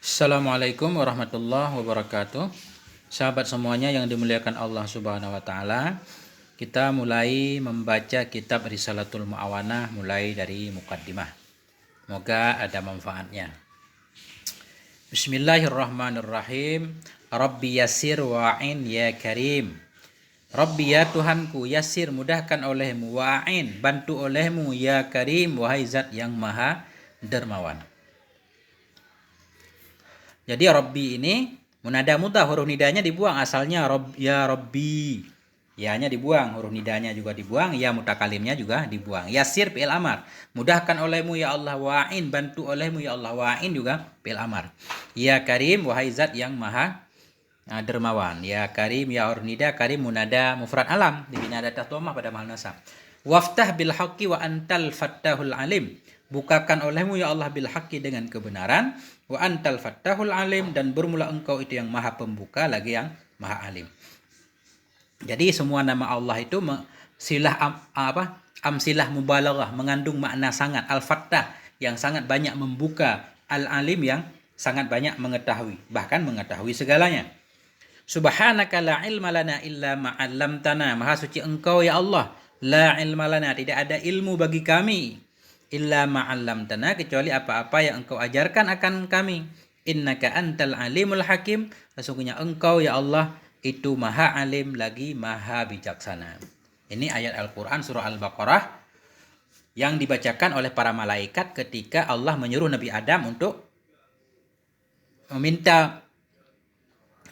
Assalamualaikum warahmatullahi wabarakatuh. Sahabat semuanya yang dimuliakan Allah Subhanahu wa taala. Kita mulai membaca kitab Risalatul Mu'awanah mulai dari muqaddimah. Semoga ada manfaatnya. Bismillahirrahmanirrahim. Rabbi yassir wa'in ya karim. Rabbi ya Tuhanku, yassir mudahkan olehmu, wa'in bantu olehmu, ya karim wahai zat yang maha dermawan. Jadi Rabbi ini munada mudah, huruf nidanya dibuang, asalnya ya Rabbi. Ya-nya dibuang, huruf nidanya juga dibuang, ya mutakalimnya juga dibuang. Yasir fi'il amar. Mudahkan olehmu ya Allah, wa'in bantu olehmu ya Allah, wa'in juga fi'il amar. Ya Karim wahai zat yang maha dermawan. Ya Karim ya huruf nida, Karim munada mufrad alam dibina atas dhammah pada mahal nasab. Waftah bil haqqi wa antal fattahul alim. Bukakan olehmu ya Allah bil haqqi dengan kebenaran, wa antal fattahul alim, dan bermula engkau itu yang maha pembuka lagi yang maha alim. Jadi semua nama Allah itu amsilah mubalaghah, mengandung makna sangat. Al-Fattah yang sangat banyak membuka, Al-Alim yang sangat banyak mengetahui, bahkan mengetahui segalanya. Subhanaka la ilma lana illa ma 'allamtana. Maha suci engkau ya Allah. La ilma lana, tidak ada ilmu bagi kami, illa ma 'allamtana, kecuali apa-apa yang engkau ajarkan akan kami. Innaka antal alimul hakim. Sesungguhnya engkau ya Allah itu maha alim lagi maha bijaksana. Ini ayat Al-Quran surah Al-Baqarah yang dibacakan oleh para malaikat ketika Allah menyuruh Nabi Adam untuk meminta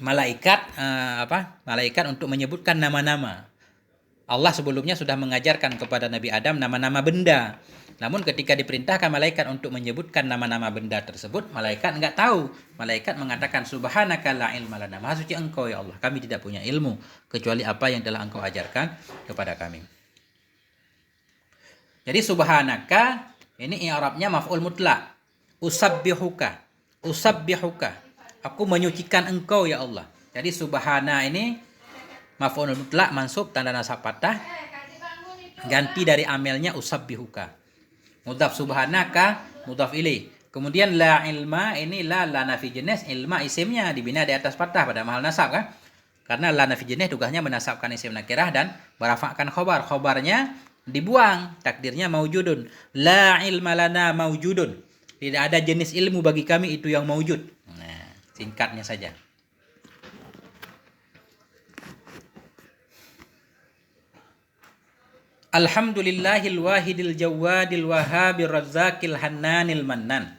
malaikat untuk menyebutkan nama-nama. Allah sebelumnya sudah mengajarkan kepada Nabi Adam nama-nama benda. Namun ketika diperintahkan malaikat untuk menyebutkan nama-nama benda tersebut, malaikat enggak tahu. Malaikat mengatakan, Subhanaka la ilma lana. Maha suci engkau ya Allah, kami tidak punya ilmu kecuali apa yang telah engkau ajarkan kepada kami. Jadi subhanaka ini i'rabnya maf'ul mutlak. Usabbihuka. Aku menyucikan engkau ya Allah. Jadi subhana ini maf'ul mutlak mansub tanda nasab fathah, ganti dari amelnya usabbihuka. Mudhaf subhanaka mudhaf ilaih. Kemudian la ilma ini la nafi jenis, ilma isimnya dibina di atas fathah pada mahal nasab kan? Karena la nafi jenis tugasnya menasabkan isim nakirah dan merafa'kan khobar. Khobarnya dibuang, takdirnya maujudun. La ilma lana maujudun. Tidak ada jenis ilmu bagi kami itu yang maujud. Nah, singkatnya saja. Alhamdulillahil wahidil jawadil wahabil razzaqil hannanil mannan.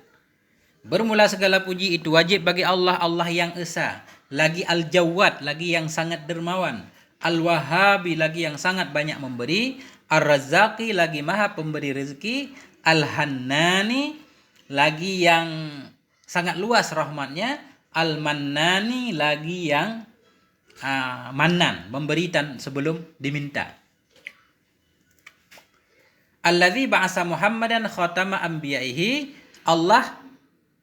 Bermula segala puji itu wajib bagi Allah, Allah yang esa, lagi al-jawad, lagi yang sangat dermawan, al-wahabi, lagi yang sangat banyak memberi, ar-razzaqi, lagi maha pemberi rezeki, al-hannani, lagi yang sangat luas rahmatnya, al-mannani, lagi yang mannan, memberi sebelum diminta. Alladzi ba'asa Muhammadan khatama anbiya'ihi. Allah,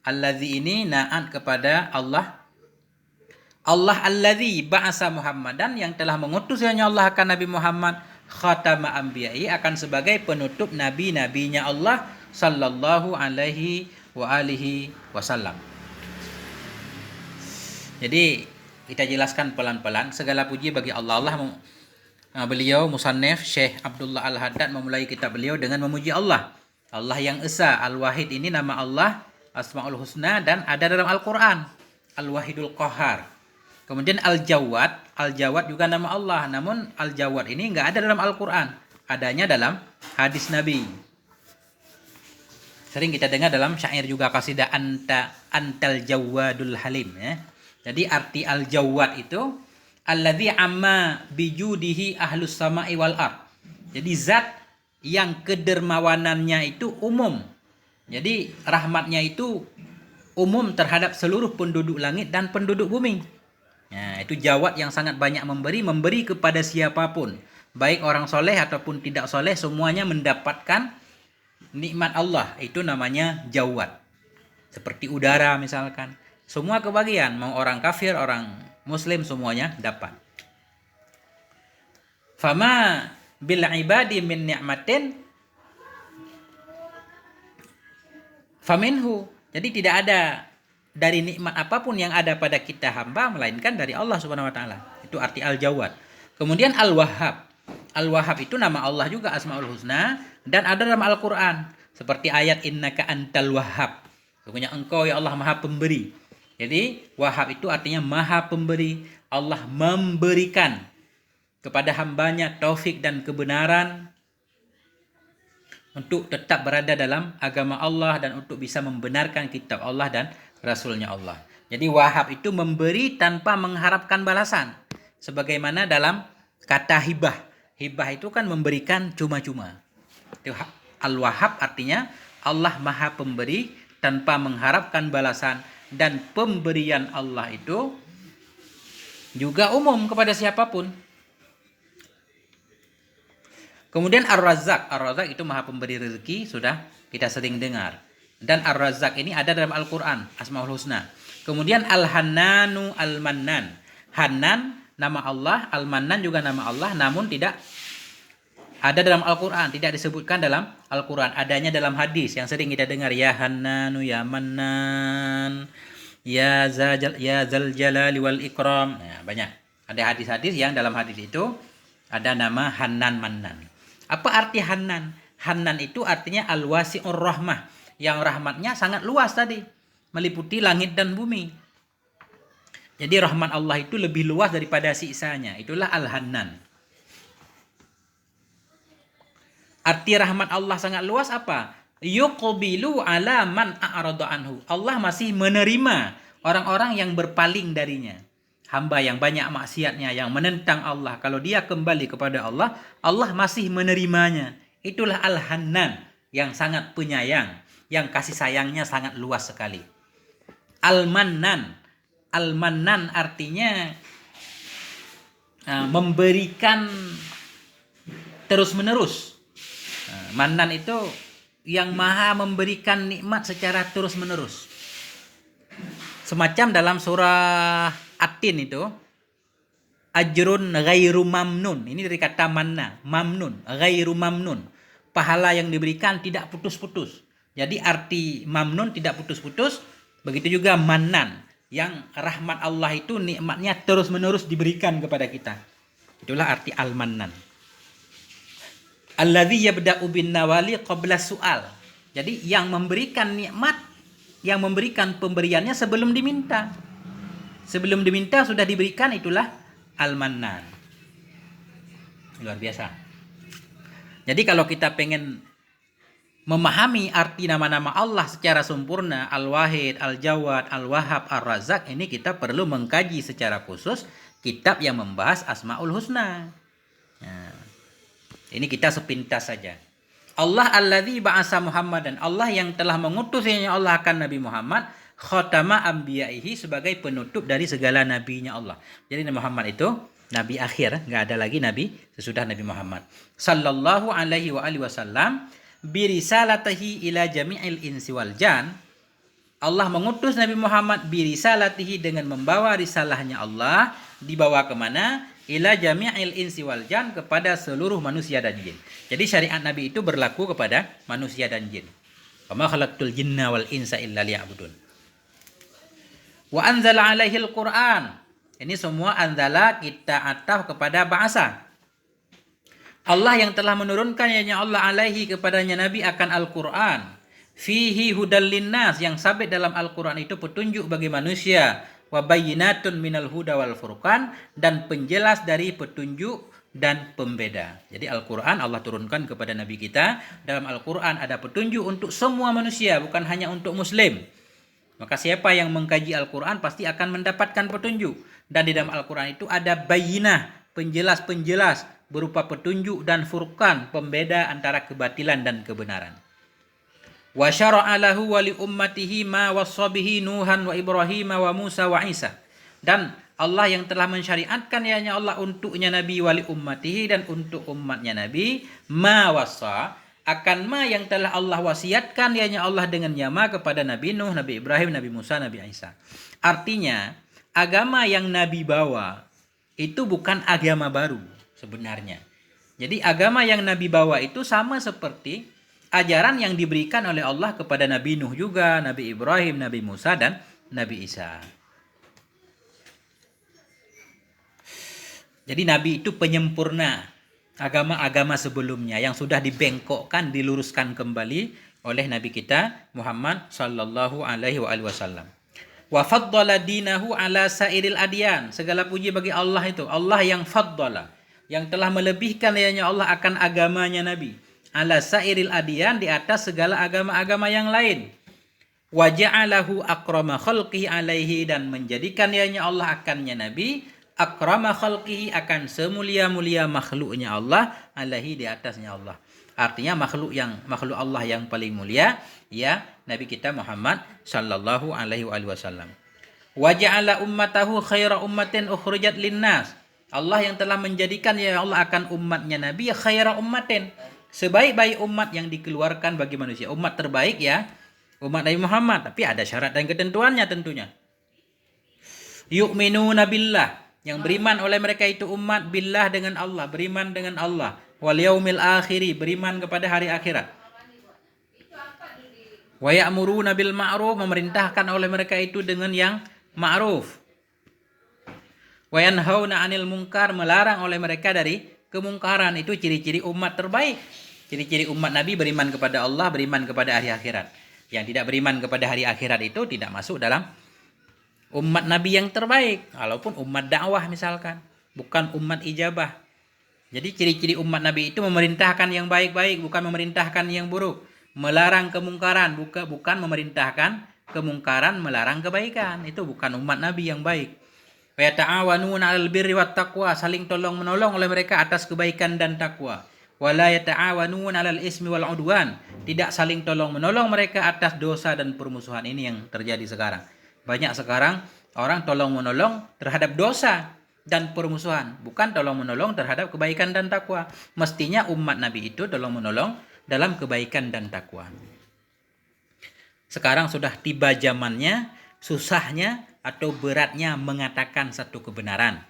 alladzi ini na'at kepada Allah. Allah alladzi ba'asa Muhammadan, yang telah mengutus hanya Allah akan Nabi Muhammad, khatama anbiya'ihi, akan sebagai penutup nabi-nabinya Allah sallallahu alaihi wa alihi wasallam. Jadi kita jelaskan pelan-pelan. Segala puji bagi Allah. Beliau musannif Syekh Abdullah Al-Haddad memulai kitab beliau dengan memuji Allah. Allah yang esa, Al-Wahid ini nama Allah, Asmaul Husna, dan ada dalam Al-Quran, Al-Wahidul Qahar. Kemudian Al-Jawad juga nama Allah, namun Al-Jawad ini enggak ada dalam Al-Quran, adanya dalam hadis Nabi. Sering kita dengar dalam syair juga, qasidah antal jawadul halim ya. Jadi arti Al-Jawad itu alladzi amma bijudihi ahlus sama'i wal ard. Jadi zat yang kedermawanannya itu umum. Jadi rahmatnya itu umum terhadap seluruh penduduk langit dan penduduk bumi. Nah, itu Jawad yang sangat banyak memberi kepada siapapun, baik orang soleh ataupun tidak soleh, semuanya mendapatkan nikmat Allah. Itu namanya Jawad. Seperti udara misalkan, semua kebagian, mau orang kafir, orang Muslim, semuanya dapat. Fama bil ibadi min ni'matin faminhu. Jadi tidak ada dari nikmat apapun yang ada pada kita hamba melainkan dari Allah Subhanahu wa taala. Itu arti Al-Jawad. Kemudian Al-Wahhab. Al-Wahhab itu nama Allah juga, Asmaul Husna, dan ada dalam Al-Qur'an seperti ayat innaka antal wahhab. Sesungguhnya engkau ya Allah Maha Pemberi. Jadi Wahhab itu artinya Maha Pemberi. Allah memberikan kepada hambanya taufik dan kebenaran untuk tetap berada dalam agama Allah dan untuk bisa membenarkan kitab Allah dan Rasulnya Allah. Jadi Wahhab itu memberi tanpa mengharapkan balasan. Sebagaimana dalam kata hibah. Hibah itu kan memberikan cuma-cuma. Al-Wahhab artinya Allah Maha Pemberi tanpa mengharapkan balasan. Dan pemberian Allah itu juga umum kepada siapapun. Kemudian Ar-Razzaq. Ar-Razzaq itu Maha Pemberi rezeki, sudah kita sering dengar. Dan Ar-Razzaq ini ada dalam Al-Quran, Asmaul Husna. Kemudian Al-Hannanu Al-Mannan. Hannan nama Allah, Al-Mannan juga nama Allah, namun tidak ada dalam Al-Quran, tidak disebutkan dalam Al-Quran. Adanya dalam hadis yang sering kita dengar, ya Hannanu ya Mannan, ya Zal Jalali wal Ikram. Nah, banyak. Ada hadis-hadis yang dalam hadis itu ada nama Hannan Mannan. Apa arti Hannan? Hannan itu artinya Al-Wasi'ur Rahmah, yang rahmatnya sangat luas tadi, meliputi langit dan bumi. Jadi rahmat Allah itu lebih luas daripada siksanya. Itulah Al-Hannan. Arti rahmat Allah sangat luas apa? Yuqbilu ala man a'rada anhu. Allah masih menerima orang-orang yang berpaling darinya. Hamba yang banyak maksiatnya, yang menentang Allah, kalau dia kembali kepada Allah, Allah masih menerimanya. Itulah Al-Hannan, yang sangat penyayang, yang kasih sayangnya sangat luas sekali. Al-Mannan. Al-Mannan artinya memberikan terus-menerus. Mannan itu yang maha memberikan nikmat secara terus-menerus. Semacam dalam surah At-Tin itu, ajrun ghairu mamnun. Ini dari kata manna, mamnun, ghairu mamnun. Pahala yang diberikan tidak putus-putus. Jadi arti mamnun tidak putus-putus, begitu juga mannan, yang rahmat Allah itu nikmatnya terus-menerus diberikan kepada kita. Itulah arti al-mannan. Alladzi yabda'u bin nawali qabla su'al. Jadi yang memberikan nikmat, yang memberikan pemberiannya sebelum diminta. Sebelum diminta sudah diberikan, itulah Al-Mannan. Luar biasa. Jadi kalau kita pengen memahami arti nama-nama Allah secara sempurna, Al-Wahid, Al-Jawad, Al-Wahhab, Ar-Razzaq, ini kita perlu mengkaji secara khusus kitab yang membahas Asmaul Husna. Nah, ini kita sepintas saja. Allah alladzi ba'asa Muhammadan. Allah yang telah mengutus Allah akan Nabi Muhammad, khatama anbiya'ihi, sebagai penutup dari segala nabinya Allah. Jadi Nabi Muhammad itu nabi akhir, enggak ada lagi nabi sesudah Nabi Muhammad. Sallallahu alaihi wa alihi wasallam birisalatihi ila jami'il insi wal jan. Allah mengutus Nabi Muhammad birisalatihi, dengan membawa risalahnya Allah, dibawa kemana? Ila jami'il insi wal jan, kepada seluruh manusia dan jin. Jadi syariat Nabi itu berlaku kepada manusia dan jin. Wa ma khalaqtul jinna wal insa illa liya'budun. Wa anzala alaihil Qur'an. Ini semua anzala kita ataf kepada bahasa. Allah yang telah menurunkan ya Allah alaihi, kepadanya Nabi, akan Al-Quran. Fihi hudal linnas, yang sabit dalam Al-Quran itu petunjuk bagi manusia. Wa bayyinatun minal huda wal furqan, dan penjelas dari petunjuk dan pembeda. Jadi Al-Quran Allah turunkan kepada Nabi kita. Dalam Al-Quran ada petunjuk untuk semua manusia, bukan hanya untuk Muslim. Maka siapa yang mengkaji Al-Quran pasti akan mendapatkan petunjuk. Dan di dalam Al-Quran itu ada bayyinah, penjelas-penjelas, berupa petunjuk, dan furqan, pembeda antara kebatilan dan kebenaran. Wa syara'a lahu wa li ummatihi ma wassa bihi Nuhan wa Ibrahim wa Musa wa Isa. Dan Allah yang telah mensyariatkan ya Allah untuknya Nabi, wali ummatihi, dan untuk umatnya Nabi, ma wassa, akan ma yang telah Allah wasiatkan ya Allah dengannya ma kepada Nabi Nuh, Nabi Ibrahim, Nabi Musa, Nabi Isa. Artinya agama yang Nabi bawa itu bukan agama baru sebenarnya. Jadi agama yang Nabi bawa itu sama seperti ajaran yang diberikan oleh Allah kepada Nabi Nuh juga, Nabi Ibrahim, Nabi Musa, dan Nabi Isa. Jadi Nabi itu penyempurna agama-agama sebelumnya yang sudah dibengkokkan, diluruskan kembali oleh Nabi kita Muhammad sallallahu alaihi wasallam. Wa faddala dinahu ala sairil adyan. Segala puji bagi Allah itu. Allah yang faddala, yang telah melebihkan hanya Allah akan agamanya Nabi. Ala sairil adyan, di atas segala agama-agama yang lain. Wa ja'alahu akrama khalqihi alaihi, dan menjadikan hanya Allah akannya Nabi akrama khalqihi, akan semulia-mulia makhluknya Allah, alaihi, di atasnya Allah. Artinya makhluk Allah yang paling mulia ya Nabi kita Muhammad sallallahu alaihi wasallam. Wa ja'ala ummatahu khaira ummatin ukhrijat linnas. Allah yang telah menjadikan ya Allah akan umatnya Nabi khaira ummatin, sebaik-baik umat yang dikeluarkan bagi manusia. Umat terbaik ya umat Nabi Muhammad, tapi ada syarat dan ketentuannya tentunya. Yu'minuna billah, yang beriman oleh mereka itu umat billah dengan Allah, beriman dengan Allah. Wal yaumil akhiri, beriman kepada hari akhirat. Wa ya'muruna bil ma'ruf, memerintahkan oleh mereka itu dengan yang ma'ruf. Wa yanhauna 'anil munkar, melarang oleh mereka dari kemungkaran. Itu ciri-ciri umat terbaik. Ciri-ciri umat Nabi beriman kepada Allah, beriman kepada hari akhirat. Yang tidak beriman kepada hari akhirat itu tidak masuk dalam umat Nabi yang terbaik. Walaupun umat dakwah misalkan, bukan umat ijabah. Jadi ciri-ciri umat Nabi itu memerintahkan yang baik-baik, bukan memerintahkan yang buruk. Melarang kemungkaran, bukan memerintahkan kemungkaran, melarang kebaikan. Itu bukan umat Nabi yang baik. Wa yata'awanuna 'alal birri wat taqwa, saling tolong-menolong oleh mereka atas kebaikan dan takwa. Wa la yata'awanuna 'alal ismi wal 'udwan, tidak saling tolong-menolong mereka atas dosa dan permusuhan. Ini yang terjadi sekarang. Banyak sekarang orang tolong-menolong terhadap dosa dan permusuhan, bukan tolong-menolong terhadap kebaikan dan takwa. Mestinya umat Nabi itu tolong-menolong dalam kebaikan dan takwa. Sekarang sudah tiba zamannya, susahnya atau beratnya mengatakan satu kebenaran.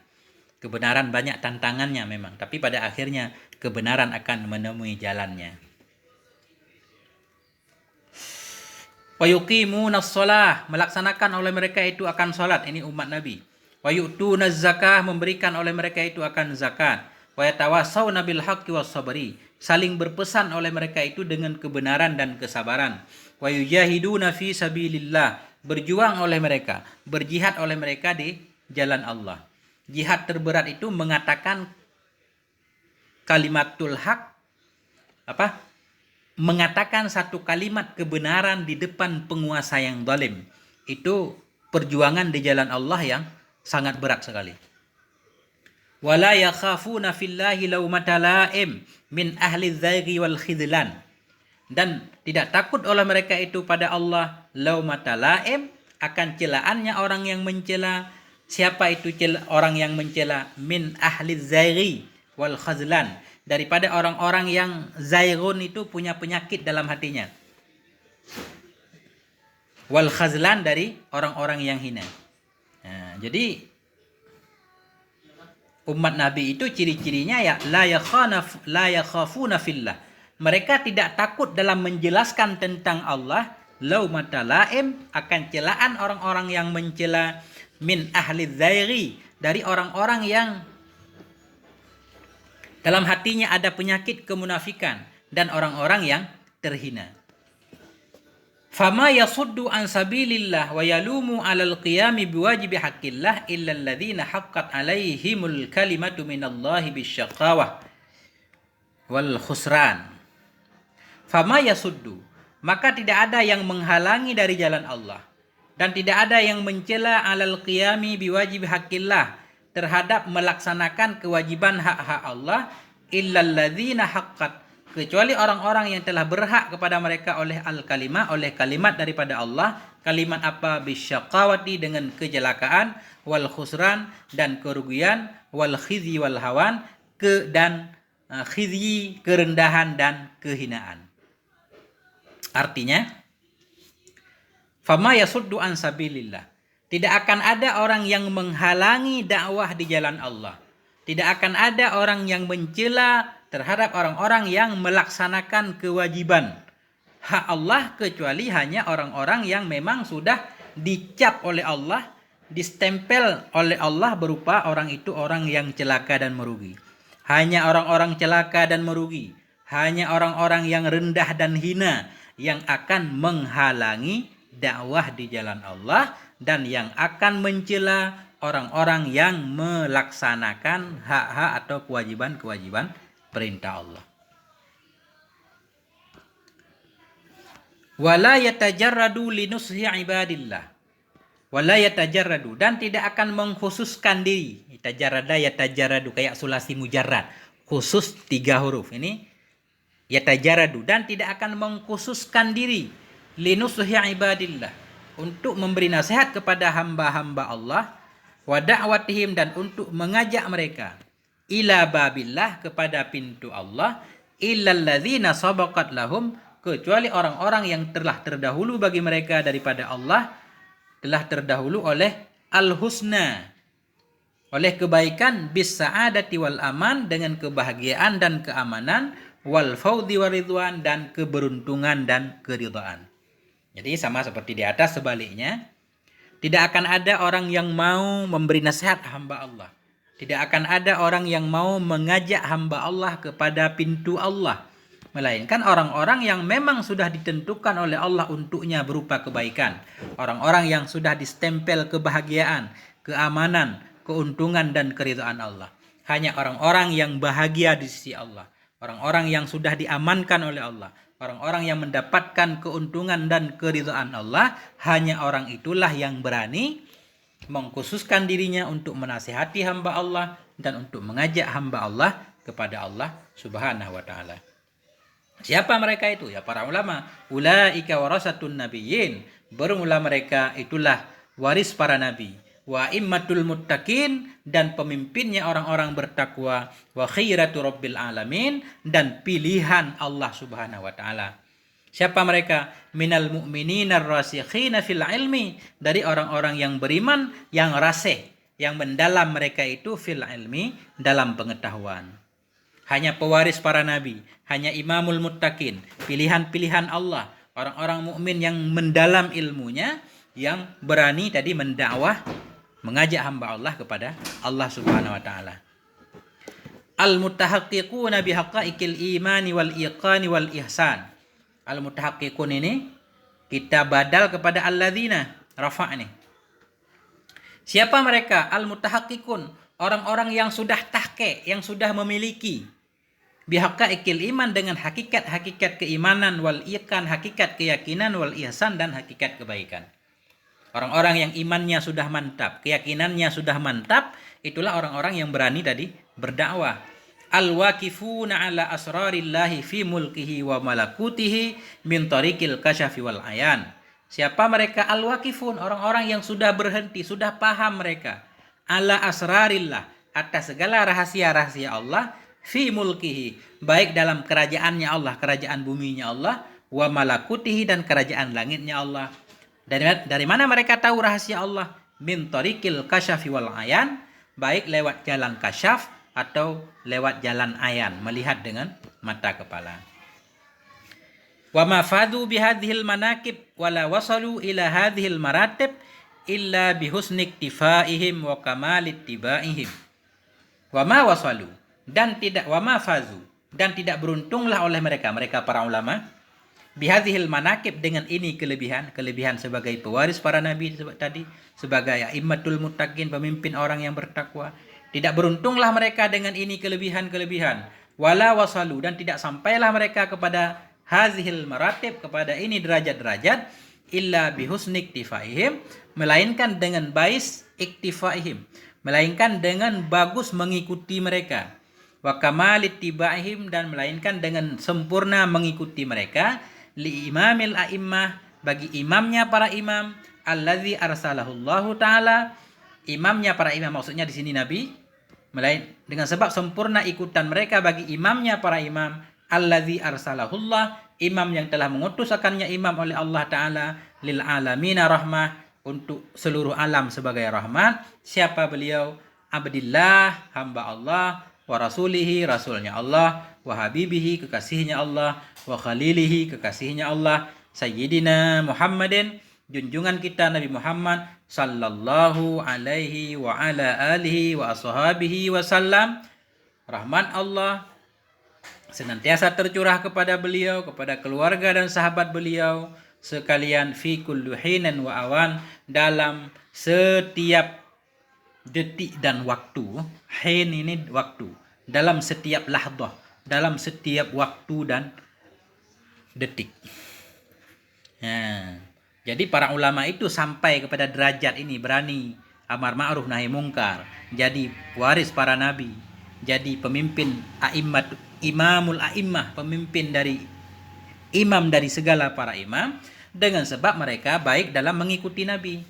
Kebenaran banyak tantangannya memang, tapi pada akhirnya kebenaran akan menemui jalannya. Wa yuqimunas shalah, melaksanakan oleh mereka itu akan salat, ini umat Nabi. Wa yu'tunaz zakah, memberikan oleh mereka itu akan zakat. Wa yatawassawna bil haqqi was sabri, saling berpesan oleh mereka itu dengan kebenaran dan kesabaran. Wa yujahiduna fi sabilillah, berjuang oleh mereka, berjihad oleh mereka di jalan Allah. Jihad terberat itu mengatakan kalimatul haq, mengatakan satu kalimat kebenaran di depan penguasa yang zalim. Itu perjuangan di jalan Allah yang sangat berat sekali. Wala yakhafuna fillahi laumata laim min ahli dzaghi wal khidlan, dan tidak takut oleh mereka itu pada Allah laumata laim, akan celaannya orang yang mencela. Siapa itu orang yang mencela? Min ahli dzaghi wal khazlan, daripada orang-orang yang zaigun, itu punya penyakit dalam hatinya. Wal khazlan, dari orang-orang yang hina. Nah, jadi umat Nabi itu ciri-cirinya ya la yakhafuna fillah. Mereka tidak takut dalam menjelaskan tentang Allah, laumata laim, akan celaan orang-orang yang mencela, min ahli dzairi, dari orang-orang yang dalam hatinya ada penyakit kemunafikan, dan orang-orang yang terhina. Fama yasuddu an sabilillah wa yalumu 'alal qiyami biwajibi haqqillah illa alladhina haqqat 'alaihimul kalimatu minallahi bisyaqawah wal khusran. Fama yasuddu, maka tidak ada yang menghalangi dari jalan Allah, dan tidak ada yang mencela 'alal qiyami biwajibi haqqillah, terhadap melaksanakan kewajiban hak-hak Allah, illa alladhina haqqat, kecuali orang-orang yang telah berhak kepada mereka oleh al-kalimah, oleh kalimat daripada Allah. Kalimat apa? Bisyaqawati, dengan kecelakaan, wal khusran, dan kerugian, wal khizyi wal hawan, khizyi, kerendahan dan kehinaan. Artinya, fama yasuddu an sabilillah, tidak akan ada orang yang menghalangi dakwah di jalan Allah. Tidak akan ada orang yang mencela terhadap orang-orang yang melaksanakan kewajiban hak Allah, kecuali hanya orang-orang yang memang sudah dicap oleh Allah, distempel oleh Allah berupa orang itu orang yang celaka dan merugi. Hanya orang-orang celaka dan merugi, hanya orang-orang yang rendah dan hina yang akan menghalangi dakwah di jalan Allah dan yang akan mencela orang-orang yang melaksanakan hak-hak atau kewajiban-kewajiban perintah Allah. Wala yatajarradu linushi ibadillah. Wala yatajarradu, dan tidak akan mengkhususkan diri. Yatajarrada yatajarradu kayak sulasi mujarrad. Khusus 3 huruf. Ini yatajarradu, dan tidak akan mengkhususkan diri linushi ibadillah, untuk memberi nasihat kepada hamba-hamba Allah, wa da'watihim, dan untuk mengajak mereka ila babillah, kepada pintu Allah, illal ladzina sabaqat lahum, kecuali orang-orang yang telah terdahulu bagi mereka daripada Allah, telah terdahulu oleh al-husna, oleh kebaikan, bis sa'adati wal aman, dengan kebahagiaan dan keamanan, wal fawdi waridwan, dan keberuntungan dan keridhaan. Jadi sama seperti di atas, sebaliknya tidak akan ada orang yang mau memberi nasihat hamba Allah. Tidak akan ada orang yang mau mengajak hamba Allah kepada pintu Allah, melainkan orang-orang yang memang sudah ditentukan oleh Allah untuknya berupa kebaikan. Orang-orang yang sudah distempel kebahagiaan, keamanan, keuntungan, dan keridhaan Allah. Hanya orang-orang yang bahagia di sisi Allah. Orang-orang yang sudah diamankan oleh Allah. Orang-orang yang mendapatkan keuntungan dan keridhaan Allah. Hanya orang itulah yang berani mengkhususkan dirinya untuk menasihati hamba Allah dan untuk mengajak hamba Allah kepada Allah Subhanahu wa ta'ala. Siapa mereka itu? Ya para ulama. Ulaika warasatun nabiyyin. Bermula mereka itulah waris para nabi. Wa immatul muttaqin, dan pemimpinnya orang-orang bertakwa. Wa khairatu rabbil alamin, dan pilihan Allah Subhanahu wa ta'ala. Siapa mereka? Minal mu'minina rasikhina fil ilmi, dari orang-orang yang beriman, yang rasih, yang mendalam mereka itu fil ilmi, dalam pengetahuan. Hanya pewaris para nabi, hanya imamul muttaqin, pilihan-pilihan Allah, orang-orang mukmin yang mendalam ilmunya, yang berani tadi mendakwah, mengajak hamba Allah kepada Allah Subhanahu wa ta'ala. Al-mutahaqqiquna bihaqaiqil imani wal iqani wal ihsan. Al-mutahaqqiqun ini kita badal kepada alladzina, rafa' ini. Siapa mereka? Al-mutahaqqiqun, orang-orang yang sudah tahqiq, yang sudah memiliki bihaqaiqil iman, dengan hakikat-hakikat keimanan, wal iqan, hakikat keyakinan, wal ihsan, dan hakikat kebaikan. Orang-orang yang imannya sudah mantap, keyakinannya sudah mantap, itulah orang-orang yang berani tadi berdakwah. Al-waqifuna ala asrarillahi fi mulkihi wa malakutihi min tariqil kasyafi wal ayan. Siapa mereka? Al-waqifun, orang-orang yang sudah berhenti, sudah paham mereka. Ala asrarillah, atas segala rahasia-rahasia Allah, fi mulkihi, baik dalam kerajaannya Allah, kerajaan buminya Allah, wa malakutihi, dan kerajaan langitnya Allah. Dari mana mereka tahu rahasia Allah? Min tariqil kasyafi wal ayan, baik lewat jalan kasyaf atau lewat jalan ayan, melihat dengan mata kepala. Wa ma fadu bihadhil manaqib wala wasalu ila hadhil maratib illa bihusni iktifaihim wa kamalit tibaihim. Wa ma wasalu, dan tidak, wa ma fazu, dan tidak beruntunglah oleh mereka para ulama, bihadhil manaqib, dengan ini kelebihan sebagai pewaris para nabi tadi, sebagai a'immatul muttaqin, pemimpin orang yang bertakwa. Tidak beruntunglah mereka dengan ini kelebihan-kelebihan. Wala wasalu, dan tidak sampailah mereka kepada hazihil maratib, kepada ini derajat-derajat, illa bihusni iktifaihim, melainkan dengan bais iktifaihim, melainkan dengan bagus mengikuti mereka. Wa kamalit tibaihim, dan melainkan dengan sempurna mengikuti mereka. Li imamil a'immah, bagi imamnya para imam, allazi arsalahullahu ta'ala, imamnya para imam, maksudnya di sini Nabi, dengan sebab sempurna ikutan mereka bagi imamnya para imam, allazi arsalahullah, imam yang telah mengutus akannya imam oleh Allah Ta'ala, lil alamina rahmah, untuk seluruh alam sebagai rahmat. Siapa beliau? Abdillah, hamba Allah, wa rasulihi, rasulnya Allah, wa habibihi, kekasihnya Allah, wa khalilihi, kekasihnya Allah, sayyidina Muhammadin, junjungan kita Nabi Muhammad sallallahu alaihi wa ala alihi wa ashabihi wasallam. Rahmat Allah senantiasa tercurah kepada beliau, kepada keluarga dan sahabat beliau sekalian, fi kulli hinin wa awan, dalam setiap detik dan waktu. Hin ini waktu, dalam setiap lahdah, dalam setiap waktu dan detik. Nah, jadi para ulama itu sampai kepada derajat ini, berani amar ma'ruf nahi mungkar, jadi waris para nabi, jadi pemimpin a'immat, imamul a'immah, pemimpin dari imam dari segala para imam, dengan sebab mereka baik dalam mengikuti nabi.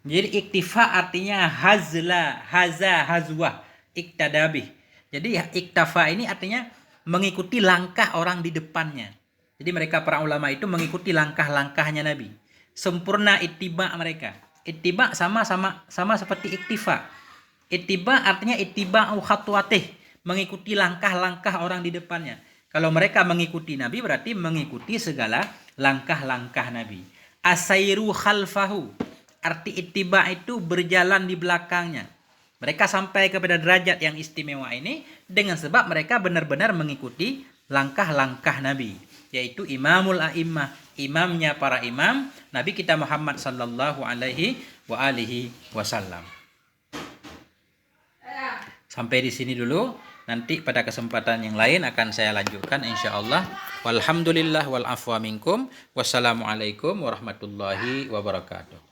Jadi iktifa artinya hazwah, iktadabih. Jadi iktafa ini artinya mengikuti langkah orang di depannya. Jadi mereka para ulama itu mengikuti langkah-langkahnya Nabi. Sempurna ittiba mereka. Ittiba sama seperti iktifa. Ittiba artinya ittiba'u khatwatih, mengikuti langkah-langkah orang di depannya. Kalau mereka mengikuti Nabi berarti mengikuti segala langkah-langkah Nabi. Asairu khalfahu, arti ittiba itu berjalan di belakangnya. Mereka sampai kepada derajat yang istimewa ini dengan sebab mereka benar-benar mengikuti langkah-langkah Nabi, yaitu imamul a'immah, imamnya para imam, Nabi kita Muhammad sallallahu alaihi wa alihi wasallam. Sampai di sini dulu. Nanti pada kesempatan yang lain akan saya lanjutkan insyaallah. Walhamdulillah wal afwa minkum. Wassalamualaikum warahmatullahi wabarakatuh.